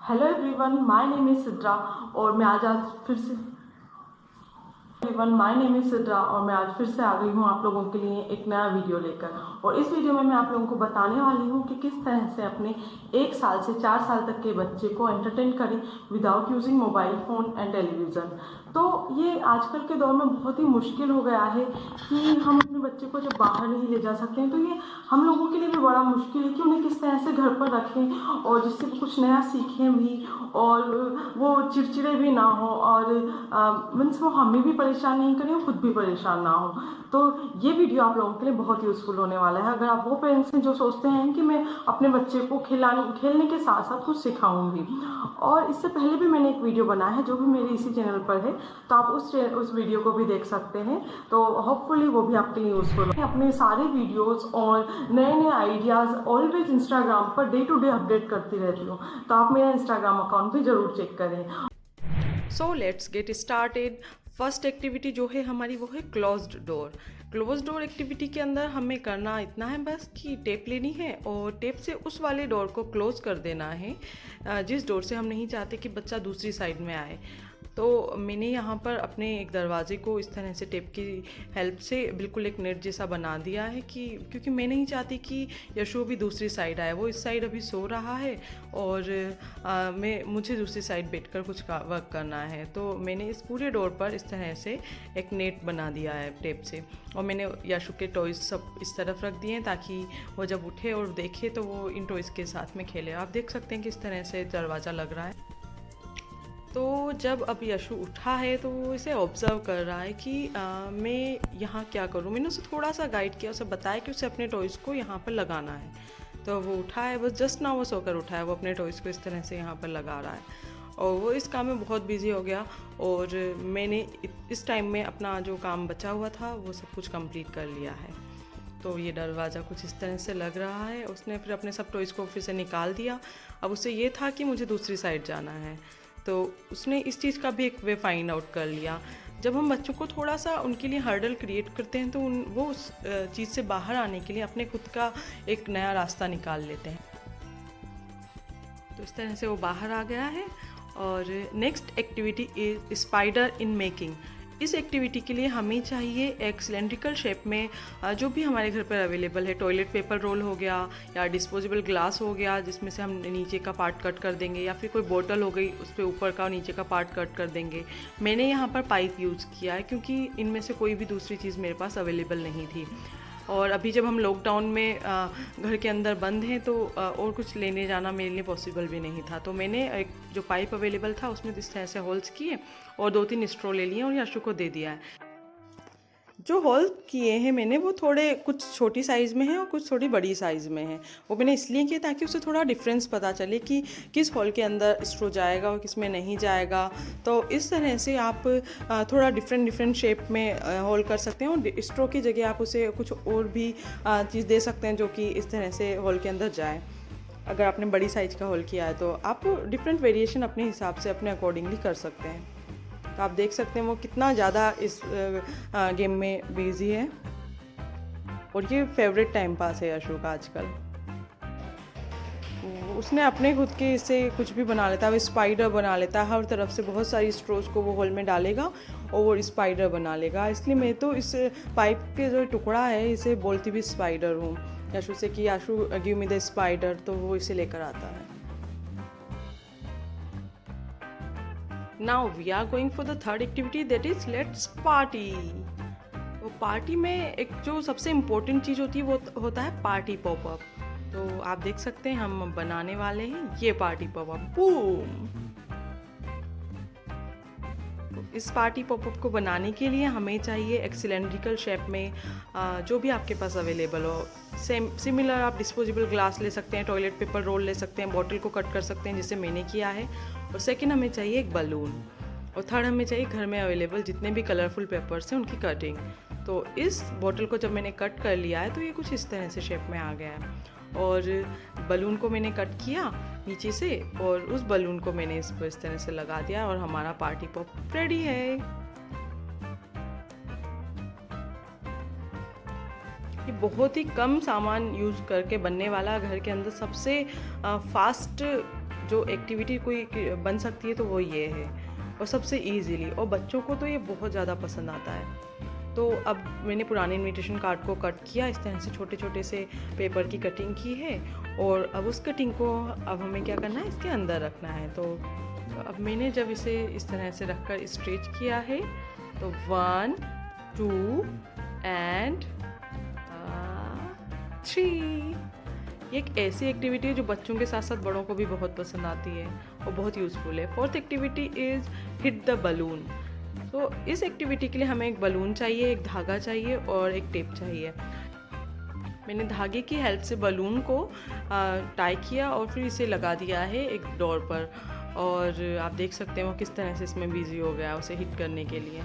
Hello everyone, my name is Sidra और मैं आज फिर से माय नेम इज़ सिद्रा और मैं आज फिर से आ गई हूँ आप लोगों के लिए एक नया वीडियो लेकर। और इस वीडियो में मैं आप लोगों को बताने वाली हूँ कि किस तरह से अपने 1 साल से 4 साल तक के बच्चे को एंटरटेन करें without using mobile phone and television. तो ये आजकल के दौर में बहुत ही मुश्किल हो गया है कि हम अपने बच्चे को जब बाहर नहीं ले जा सकते हैं, तो ये हम लोगों के लिए भी बड़ा मुश्किल है कि उन्हें किस तरह से घर पर रखें और जिससे वो कुछ नया सीखें भी और वो चिड़चिड़े भी ना हो और मीन्स वो हमें भी परेशान नहीं करें और खुद भी परेशान ना हो। तो ये वीडियो आप लोगों के लिए बहुत यूज़फुल होने वाला है अगर आप वो पेरेंट्स हैं जो सोचते हैं कि मैं अपने बच्चे को खेलने के साथ साथ कुछ सिखाऊंगी। और इससे पहले भी मैंने एक वीडियो बनाया है जो भी मेरे इसी चैनल पर है, तो आप उस वीडियो को भी देख सकते हैं। तो होपफुली वो भी आपके लिए यूज़फुल है। अपने सारे वीडियोस और नए नए आइडियाज़ ऑलवेज इंस्टाग्राम पर डे टू डे अपडेट करती रहती हूँ, तो आप मेरा इंस्टाग्राम अकाउंट भी ज़रूर चेक करें। So let's get started. First activity जो है हमारी वो है closed door. Close door activity के अंदर हमें करना इतना है बस कि टेप लेनी है और टेप से उस वाले डोर को क्लोज कर देना है जिस डोर से हम नहीं चाहते कि बच्चा दूसरी साइड में आए। तो मैंने यहाँ पर अपने एक दरवाजे को इस तरह से टेप की हेल्प से बिल्कुल एक नेट जैसा बना दिया है कि क्योंकि मैं नहीं चाहती कि यशु भी दूसरी साइड आए। वो इस साइड अभी सो रहा है और मुझे दूसरी साइड बैठकर कुछ वर्क करना है। तो मैंने इस पूरे डोर पर इस तरह से एक नेट बना दिया है टेप से और मैंने यशु के टॉयज़ सब इस तरफ रख दिए हैं ताकि वो जब उठे और देखे तो वो इन टॉयज़ के साथ में खेले। आप देख सकते हैं कि इस तरह से दरवाज़ा लग रहा है। तो जब अब यशु उठा है तो वो इसे ऑब्ज़र्व कर रहा है कि मैं यहाँ क्या करूँ। मैंने उसे थोड़ा सा गाइड किया, उसे बताया कि उसे अपने टॉयज़ को यहाँ पर लगाना है। तो वो उठा है, बस जस्ट ना वो सोकर उठा है, वो अपने टॉयज़ को इस तरह से यहाँ पर लगा रहा है और वो इस काम में बहुत बिजी हो गया। और मैंने इस टाइम में अपना जो काम बचा हुआ था वो सब कुछ कंप्लीट कर लिया है। तो ये दरवाज़ा कुछ इस तरह से लग रहा है। उसने फिर अपने सब टॉयज़ को फिर से निकाल दिया। अब उसे ये था कि मुझे दूसरी साइड जाना है, तो उसने इस चीज़ का भी एक वे फाइंड आउट कर लिया। जब हम बच्चों को थोड़ा सा उनके लिए हर्डल क्रिएट करते हैं तो वो उस चीज़ से बाहर आने के लिए अपने खुद का एक नया रास्ता निकाल लेते हैं। तो इस तरह से वो बाहर आ गया है। और next activity is spider in making. इस एक्टिविटी के लिए हमें चाहिए एक सिलेंड्रिकल शेप में जो भी हमारे घर पर अवेलेबल है। टॉयलेट पेपर रोल हो गया या डिस्पोजेबल ग्लास हो गया जिसमें से हम नीचे का पार्ट कट कर देंगे, या फिर कोई बोतल हो गई उस पर ऊपर का और नीचे का पार्ट कट कर देंगे। मैंने यहाँ पर पाइप यूज़ किया है क्योंकि इनमें से कोई भी दूसरी चीज़ मेरे पास अवेलेबल नहीं थी। और अभी जब हम लॉकडाउन में घर के अंदर बंद हैं तो और कुछ लेने जाना मेरे लिए पॉसिबल भी नहीं था। तो मैंने एक जो पाइप अवेलेबल था उसमें इस तरह से होल्स किए और 2-3 स्ट्रॉ ले लिए और यशु को दे दिया है। जो होल किए हैं मैंने वो थोड़े कुछ छोटी साइज़ में हैं और कुछ थोड़ी बड़ी साइज़ में हैं। वो मैंने इसलिए किया ताकि उसे थोड़ा डिफरेंस पता चले कि किस होल के अंदर स्ट्रो जाएगा और किस में नहीं जाएगा। तो इस तरह से आप थोड़ा डिफरेंट शेप में होल कर सकते हैं और स्ट्रो की जगह आप उसे कुछ और भी चीज़ दे सकते हैं जो कि इस तरह से होल के अंदर जाए। अगर आपने बड़ी साइज़ का होल किया है तो आप डिफरेंट वेरिएशन अपने हिसाब से अपने अकॉर्डिंगली कर सकते हैं। तो आप देख सकते हैं वो कितना ज़्यादा इस गेम में बिजी है और ये फेवरेट टाइम पास है यशु का आजकल। उसने अपने खुद के इससे कुछ भी बना लेता है। वो स्पाइडर बना लेता है, हर तरफ से बहुत सारी स्ट्रोज को वो होल में डालेगा और वो स्पाइडर बना लेगा। इसलिए मैं तो इस पाइप के जो टुकड़ा है इसे बोलती भी स्पाइडर हूँ यशु से कि Yashu give me the spider, तो वो इसे लेकर आता है। Now we are going for the third activity, that is let's party। तो पार्टी में एक जो सबसे इम्पोर्टेंट चीज़ होती है वो होता है पार्टी पॉपअप। तो आप देख सकते हैं हम बनाने वाले हैं ये पार्टी पॉपअप। बूम! इस पार्टी पॉपअप को बनाने के लिए हमें चाहिए एक सिलेंड्रिकल शेप में जो भी आपके पास अवेलेबल हो। सिमिलर आप डिस्पोजेबल ग्लास ले सकते हैं, टॉयलेट पेपर रोल ले सकते हैं, बॉटल को कट कर सकते हैं जैसे मैंने किया है। और सेकंड हमें चाहिए एक बलून और थर्ड हमें चाहिए घर में अवेलेबल जितने भी कलरफुल पेपर्स हैं उनकी कटिंग। तो इस बॉटल को जब मैंने कट कर लिया है तो ये कुछ इस तरह से शेप में आ गया है। और बलून को मैंने कट किया नीचे से और उस बलून को मैंने इस पर इस तरह से लगा दिया और हमारा पार्टी पॉप रेडी है। ये बहुत ही कम सामान यूज़ करके बनने वाला घर के अंदर सबसे फास्ट जो एक्टिविटी कोई बन सकती है तो वो ये है, और सबसे ईजीली, और बच्चों को तो ये बहुत ज़्यादा पसंद आता है। तो अब मैंने पुराने इनविटेशन कार्ड को कट किया, इस तरह से छोटे छोटे से पेपर की कटिंग की है, और अब उस कटिंग को अब हमें क्या करना है, इसके अंदर रखना है। तो अब मैंने जब इसे इस तरह से रखकर स्ट्रेच किया है तो 1 2 एंड 3। ये एक ऐसी एक्टिविटी है जो बच्चों के साथ साथ बड़ों को भी बहुत पसंद आती है और बहुत यूज़फुल है। 4th activity is hit the balloon. तो इस एक्टिविटी के लिए हमें एक बलून चाहिए, एक धागा चाहिए और एक टेप चाहिए। मैंने धागे की हेल्प से बलून को टाई किया और फिर इसे लगा दिया है एक डोर पर, और आप देख सकते हैं वो किस तरह से इसमें बिजी हो गया उसे हिट करने के लिए।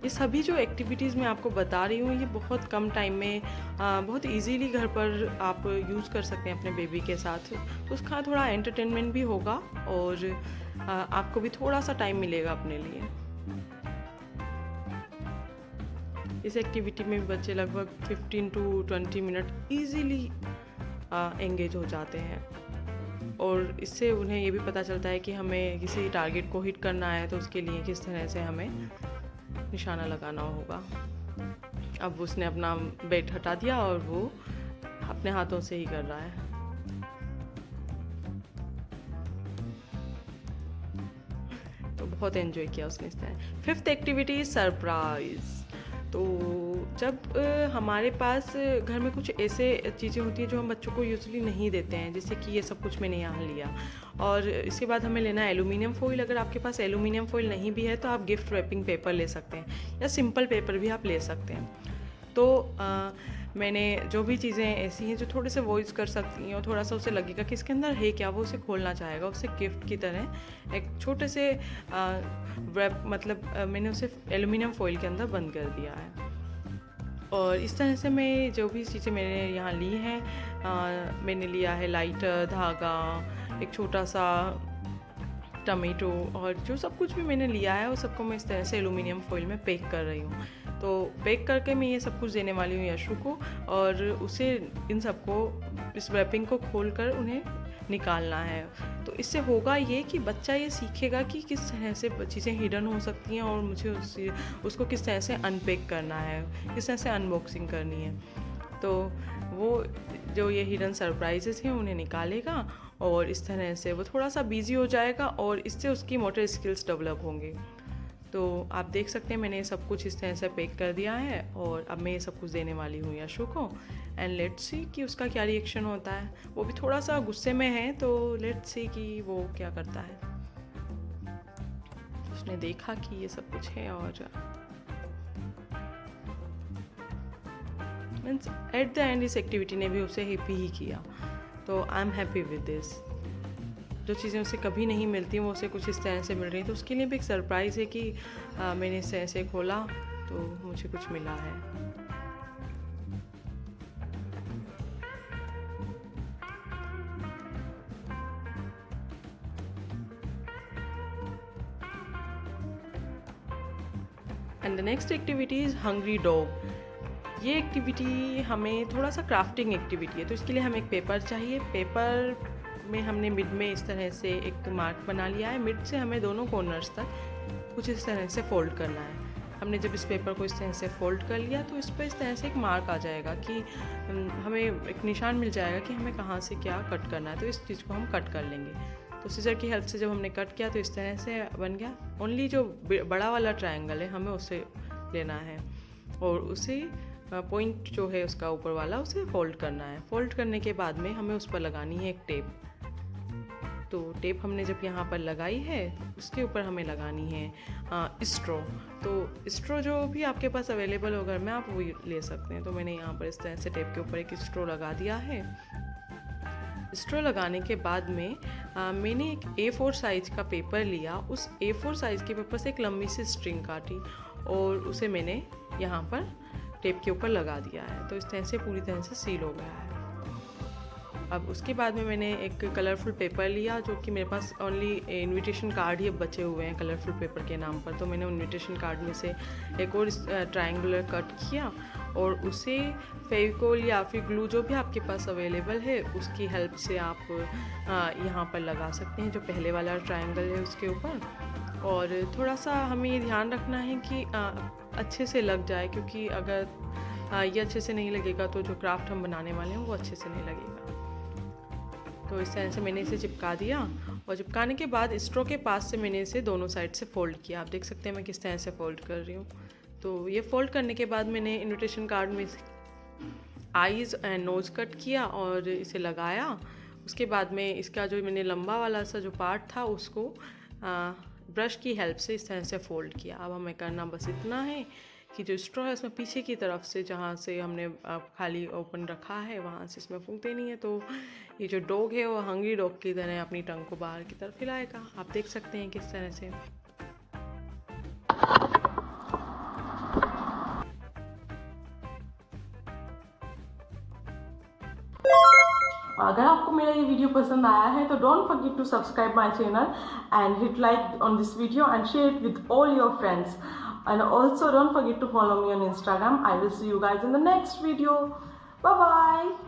ये सभी जो एक्टिविटीज़ मैं आपको बता रही हूँ ये बहुत कम टाइम में बहुत इजीली घर पर आप यूज़ कर सकते हैं अपने बेबी के साथ। तो उसका थोड़ा एंटरटेनमेंट भी होगा और आपको भी थोड़ा सा टाइम मिलेगा अपने लिए। इस एक्टिविटी में बच्चे लगभग 15 to 20 मिनट ईजीली एंगेज हो जाते हैं, और इससे उन्हें ये भी पता चलता है कि हमें किसी टारगेट को हिट करना है तो उसके लिए किस तरह से हमें निशाना लगाना होगा। अब उसने अपना बेट हटा दिया और वो अपने हाथों से ही कर रहा है। तो बहुत एंजॉय किया उसने इस तरह। 5th activity surprise. तो जब हमारे पास घर में कुछ ऐसे चीज़ें होती हैं जो हम बच्चों को यूजुअली नहीं देते हैं, जैसे कि ये सब कुछ मैंने यहाँ लिया, और इसके बाद हमें लेना है एल्यूमिनियम फॉइल। अगर आपके पास एल्यूमिनियम फॉइल नहीं भी है तो आप गिफ्ट रैपिंग पेपर ले सकते हैं या सिंपल पेपर भी आप ले सकते हैं। तो मैंने जो भी चीज़ें ऐसी हैं जो थोड़े से वॉइस कर सकती हैं और थोड़ा सा उसे लगेगा कि इसके अंदर है क्या, वो उसे खोलना चाहेगा, उसे गिफ्ट की तरह एक छोटे से रैप मैंने उसे एल्यूमिनियम फॉइल के अंदर बंद कर दिया है। और इस तरह से मैं जो भी चीज़ें मैंने यहाँ ली हैं, मैंने लिया है लाइटर, धागा, एक छोटा सा टमेटो, और जो सब कुछ भी मैंने लिया है वो सबको मैं इस तरह से एल्यूमिनियम फॉइल में पैक कर रही हूँ। तो पैक करके मैं ये सब कुछ देने वाली हूँ यशु को, और उसे इन सबको इस रैपिंग को खोलकर उन्हें निकालना है। तो इससे होगा ये कि बच्चा ये सीखेगा कि किस तरह से चीज़ें हिडन हो सकती हैं और मुझे उसको किस तरह से अनपैक करना है, किस तरह से अनबॉक्सिंग करनी है। तो वो जो ये हिडन सरप्राइजेस हैं उन्हें निकालेगा और इस तरह से वो थोड़ा सा बिजी हो जाएगा और इससे उसकी मोटर स्किल्स डेवलप होंगे। तो आप देख सकते हैं मैंने सब कुछ इस तरह से पैक कर दिया है और अब मैं ये सब कुछ देने वाली हूँ यशु को, एंड लेट्स सी कि उसका क्या रिएक्शन होता है। वो भी थोड़ा सा गुस्से में है, तो लेट्स सी कि वो क्या करता है। उसने देखा कि ये सब कुछ है और मीन्स एट द एंड इस एक्टिविटी ने भी उसे हैप्पी ही किया। तो I am happy with this. जो चीज़ें उसे कभी नहीं मिलती वो उसे कुछ इस तरह से मिल रही, तो उसके लिए भी एक सरप्राइज़ है कि मैंने इस तरह से खोला तो मुझे कुछ मिला है। And the next activity is hungry dog. ये एक्टिविटी हमें थोड़ा सा क्राफ्टिंग एक्टिविटी है, तो इसके लिए हमें एक पेपर चाहिए। पेपर में हमने मिड में इस तरह से एक मार्क बना लिया है। मिड से हमें दोनों कॉर्नर्स तक कुछ इस तरह से फोल्ड करना है। हमने जब इस पेपर को इस तरह से फोल्ड कर लिया तो इस पर इस तरह से एक मार्क आ जाएगा कि हमें एक निशान मिल जाएगा कि हमें कहाँ से क्या कट करना है। तो इस चीज़ को हम कट कर लेंगे। तो सीजर की हेल्प से जब हमने कट किया तो इस तरह से बन गया। ओनली जो बड़ा वाला ट्रायंगल है हमें उसे लेना है और उसे पॉइंट जो है उसका ऊपर वाला उसे फोल्ड करना है। फोल्ड करने के बाद में हमें उस पर लगानी है एक टेप। तो टेप हमने जब यहाँ पर लगाई है उसके ऊपर हमें लगानी है स्ट्रॉ। तो स्ट्रॉ जो भी आपके पास अवेलेबल हो घर में आप वो ले सकते हैं। तो मैंने यहाँ पर इस तरह से टेप के ऊपर एक स्ट्रॉ लगा दिया है। स्ट्रॉ लगाने के बाद में मैंने एक A4 साइज़ का पेपर लिया। उस A4 साइज़ के पेपर से एक लंबी सी स्ट्रिंग काटी और उसे मैंने यहाँ पर टेप के ऊपर लगा दिया है। तो इस तरह से पूरी तरह से सील हो गया है। अब उसके बाद में मैंने एक कलरफुल पेपर लिया, जो कि मेरे पास ओनली इनविटेशन कार्ड ही बचे हुए हैं कलरफुल पेपर के नाम पर। तो मैंने इनविटेशन कार्ड में से एक और ट्रायंगुलर कट किया और उसे फेविकोल या फिर ग्लू जो भी आपके पास अवेलेबल है उसकी हेल्प से आप यहाँ पर लगा सकते हैं, जो पहले वाला ट्रायंगल है उसके ऊपर। और थोड़ा सा हमें ये ध्यान रखना है कि अच्छे से लग जाए, क्योंकि अगर ये अच्छे से नहीं लगेगा तो जो क्राफ्ट हम बनाने वाले हैं वो अच्छे से नहीं लगेगा। तो इस तरह से मैंने इसे चिपका दिया, और चिपकाने के बाद स्ट्रो के पास से मैंने इसे दोनों साइड से फोल्ड किया। आप देख सकते हैं मैं किस तरह से फोल्ड कर रही हूँ। तो ये फोल्ड करने के बाद मैंने इन्विटेशन कार्ड में आईज़ एंड नोज़ कट किया और इसे लगाया। उसके बाद में इसका जो मैंने लंबा वाला सा जो पार्ट था उसको ब्रश की हेल्प से इस तरह से फोल्ड किया। अब हमें करना बस इतना है कि जो स्ट्रॉ है उसमें पीछे की तरफ से, जहाँ से हमने खाली ओपन रखा है वहाँ से इसमें फूंक देनी है। तो ये जो डॉग है वो हंग्री डॉग की तरह अपनी टंग को बाहर की तरफ हिलाएगा। आप देख सकते हैं किस तरह से। अगर आपको मेरा ये वीडियो पसंद आया है तो don't forget to subscribe my channel and hit like on this video and share it with all your friends. And also don't forget to follow me on Instagram. I will see you guys in the next video. Bye bye.